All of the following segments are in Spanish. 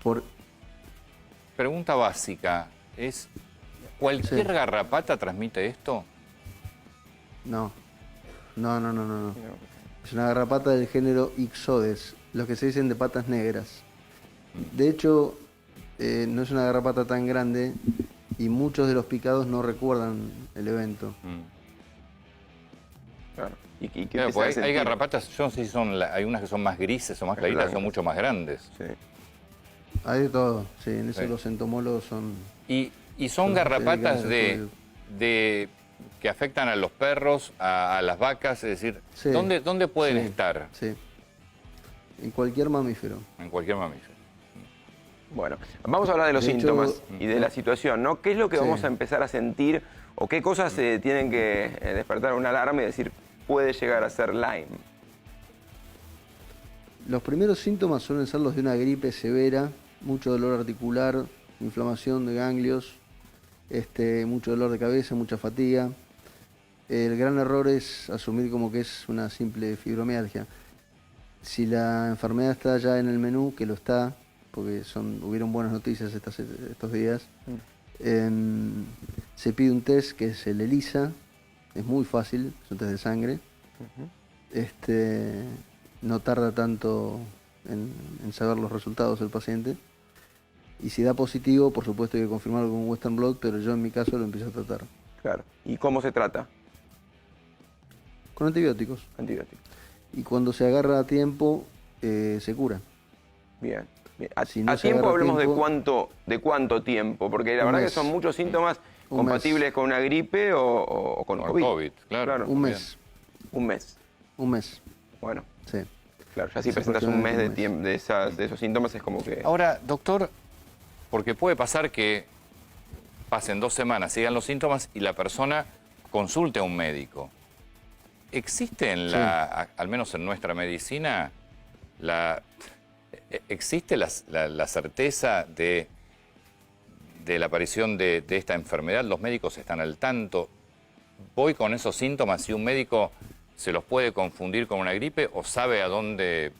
Por, Pregunta básica, ¿cualquier sí, garrapata transmite esto? no. No, no, no, no, no. Es una garrapata del género Ixodes, los que se dicen de patas negras. De hecho, no es una garrapata tan grande y muchos de los picados no recuerdan el evento. Mm. Claro. ¿Y qué Claro, empieza a porque hay sentir? garrapatas, yo no sé si hay unas que son más grises o más Más claritas, son blancas. mucho más grandes. Sí. Hay de todo, sí, en eso Sí. los entomólogos son Y son los que se dedican a garrapatas ese estudio. que afectan a los perros, a las vacas, es decir, Sí, ¿dónde pueden sí, estar? sí. En cualquier mamífero. En cualquier mamífero. Bueno, vamos a hablar de los De hecho, síntomas y de la situación, ¿no? ¿Qué es lo que Sí. vamos a empezar a sentir o qué cosas tienen que despertar una alarma y decir, puede llegar a ser Lyme? Los primeros síntomas suelen ser los de una gripe severa, mucho dolor articular, inflamación de ganglios, mucho dolor de cabeza, mucha fatiga. El gran error es asumir como que es una simple fibromialgia. Si la enfermedad está ya en el menú, que lo está, porque hubieron buenas noticias estos días, se pide un test que es el ELISA, es muy fácil, es un test de sangre. No tarda tanto en saber los resultados del paciente. Y si da positivo, por supuesto hay que confirmarlo con Western Blot, pero yo en mi caso lo empiezo a tratar. Claro. ¿Y cómo se trata? Con antibióticos. Antibióticos. Y cuando se agarra a tiempo, se cura. Bien. Bien. A, Si no a se tiempo agarra a hablemos tiempo, de cuánto tiempo, porque la un verdad que mes. son muchos síntomas Un compatibles mes. con una gripe o con Con COVID. COVID, claro. Un mes. Un mes. Un mes. Bueno, Sí. claro, ya si Es presentas un mes de, aproximadamente de esos síntomas es como que... Ahora, doctor, porque puede pasar que pasen 2 semanas, sigan los síntomas y la persona consulte a un médico. ¿Existe Sí. al menos en nuestra medicina, existe la certeza de la aparición de esta enfermedad? ¿Los médicos están al tanto? ¿Voy con esos síntomas y un médico se los puede confundir con una gripe o sabe a dónde?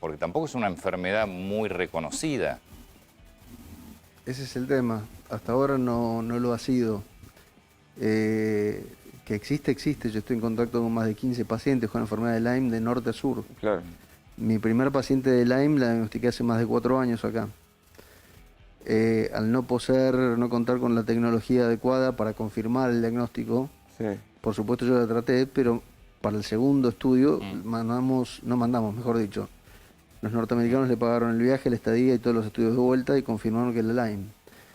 Porque tampoco es una enfermedad muy reconocida. Ese es el tema. Hasta ahora no lo ha sido. Que existe, existe. Yo estoy en contacto con más de 15 pacientes con enfermedad de Lyme de norte a sur. Claro. Mi primer paciente de Lyme la diagnostiqué hace más de 4 años acá. Al no contar con la tecnología adecuada para confirmar el diagnóstico, Sí. por supuesto yo la traté, pero para el segundo estudio mejor dicho. Los norteamericanos le pagaron el viaje, la estadía y todos los estudios de vuelta y confirmaron que era Lyme.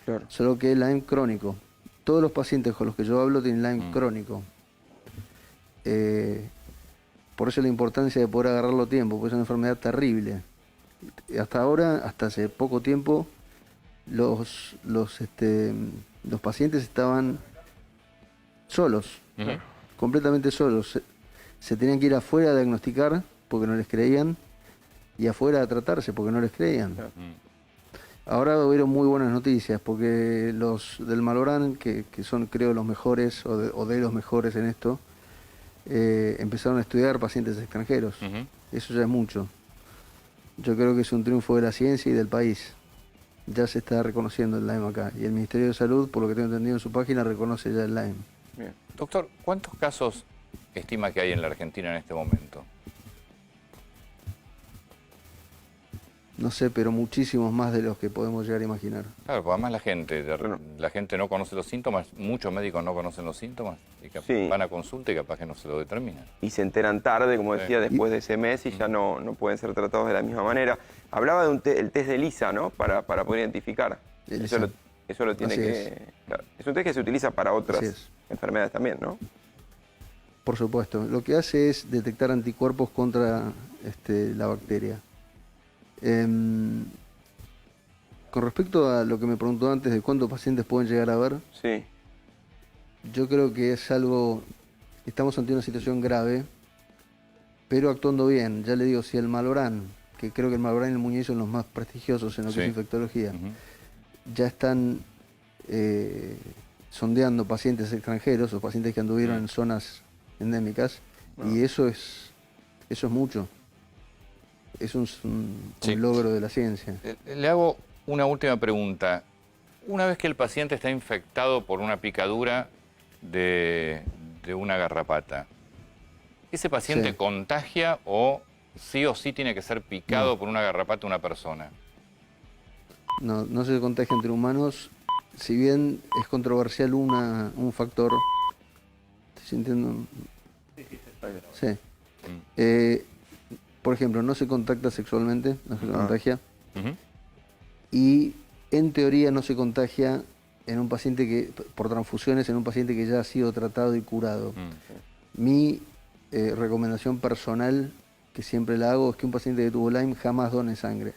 Claro. Solo que es Lyme crónico. Todos los pacientes con los que yo hablo tienen Lyme crónico. Por eso la importancia de poder agarrarlo a tiempo, porque es una enfermedad terrible. Hasta ahora, hasta hace poco tiempo, los pacientes estaban solos, completamente solos. Se tenían que ir afuera a diagnosticar porque no les creían y afuera a tratarse porque no les creían. Ahora hubieron muy buenas noticias porque los del Malorán, que son creo los mejores o de los mejores en esto, empezaron a estudiar pacientes extranjeros. Eso ya es mucho. Yo creo que es un triunfo de la ciencia y del país. Ya se está reconociendo el Lyme acá. Y el Ministerio de Salud, por lo que tengo entendido en su página, reconoce ya el Lyme. Bien. Doctor, ¿cuántos casos estima que hay en la Argentina en este momento? No sé, pero muchísimos más de los que podemos llegar a imaginar. Claro, porque además la gente no conoce los síntomas, muchos médicos no conocen los síntomas y Sí. van a consulta y capaz que no se lo determinan. Y se enteran tarde, como decía, después de ese mes y ya no pueden ser tratados de la misma manera. Hablaba de el test de ELISA, ¿no? Para poder identificar. ELISA. Eso lo tiene Así que... es. Claro. Es un test que se utiliza para otras Así es. enfermedades también, ¿no? Por supuesto. Lo que hace es detectar anticuerpos contra la bacteria. Con respecto a lo que me preguntó antes de cuántos pacientes pueden llegar a ver, Sí. yo creo que es algo, estamos ante una situación grave, pero actuando bien. Ya le digo, si el Malorán, que creo que el Malorán y el Muñiz son los más prestigiosos en lo que es infectología, ya están sondeando pacientes extranjeros o pacientes que anduvieron en zonas endémicas, y eso es mucho. Es un logro de la ciencia. Le hago Una última pregunta. Una vez que el paciente está infectado por una picadura de una garrapata, ¿ese paciente Sí. contagia o sí tiene que ser picado por una garrapata una persona? No, no se contagia entre humanos. Si bien es controversial un factor... ¿Estoy sintiendo? Sí. Por ejemplo, no se contacta sexualmente, no se contagia. Ujú. Y en teoría no se contagia en un paciente que, por transfusiones, en un paciente que ya ha sido tratado y curado. Mi recomendación personal, que siempre la hago, es que un paciente que tuvo Lyme jamás done sangre.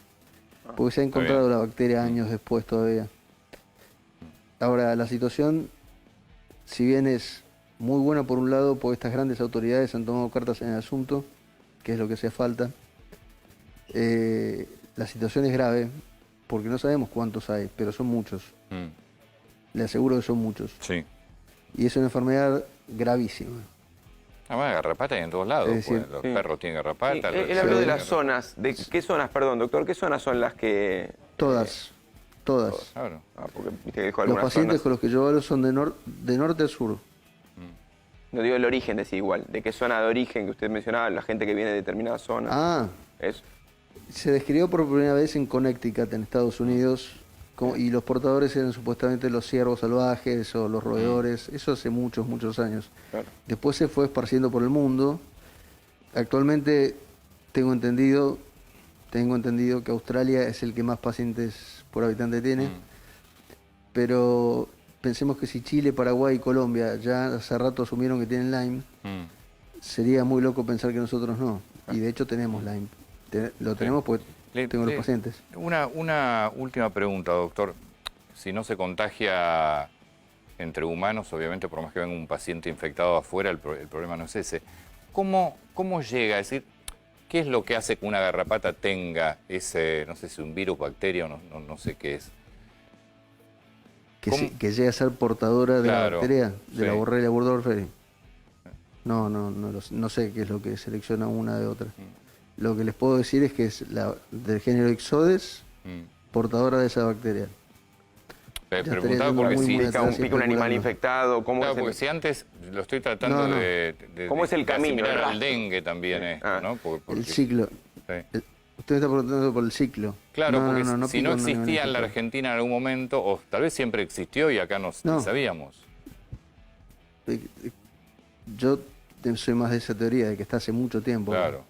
Porque se ha encontrado la bacteria años después todavía. Ahora, la situación, si bien es muy buena por un lado, porque estas grandes autoridades han tomado cartas en el asunto, que es lo que hace falta, la situación es grave, porque no sabemos cuántos hay, pero son muchos. Le aseguro que son muchos. Sí. Y es una enfermedad gravísima. Además, garrapata hay en todos lados. Es decir, pues, los sí. perros tienen garrapata. Sí, los- él habló de las Sí. zonas. ¿De qué zonas, perdón, doctor? ¿Qué zonas son las que...? Todas, todas. Claro. Porque viste que dijo Los algunas pacientes zonas. con los que yo hablo son de norte a sur. No digo el origen, decía igual. ¿De qué zona de origen que usted mencionaba? La gente que viene de determinadas zonas. Ah, Eso. se describió por primera vez en Connecticut, en Estados Unidos, y los portadores eran supuestamente los ciervos salvajes o los roedores, eso hace muchos, muchos años. Claro. Después se fue esparciendo por el mundo. Actualmente tengo entendido que Australia es el que más pacientes por habitante tiene, pero pensemos que si Chile, Paraguay y Colombia ya hace rato asumieron que tienen Lyme, sería muy loco pensar que nosotros no. Y de hecho tenemos Lyme. Lo tenemos porque tengo los pacientes. Una última pregunta, doctor. Si no se contagia entre humanos, obviamente, por más que venga un paciente infectado afuera, el problema no es ese. ¿Cómo llega? Es decir, ¿qué es lo que hace que una garrapata tenga ese, no sé si un virus, bacteria, no sé qué es? Que llegue a ser portadora de la Claro, bacteria, de la sí. Borrelia burgdorferi. No sé qué es lo que selecciona una de otra. Lo que les puedo decir es que es del género Ixodes, portadora de esa bacteria. Me Ya preguntaba estaría porque muy si... buena Pica un especulando. animal infectado. ¿Cómo Claro, es el- porque si antes lo estoy tratando No. de ¿Cómo es el de camino, asimilar el al rastro? dengue también esto, Ah. ¿no? Porque- El ciclo. sí. Usted me está preguntando por el ciclo. Claro, No, porque no si pica no un animal existía en la infectado. Argentina en algún momento, o tal vez siempre existió y acá ni No. sabíamos. Yo soy más de esa teoría, de que está hace mucho tiempo. Claro.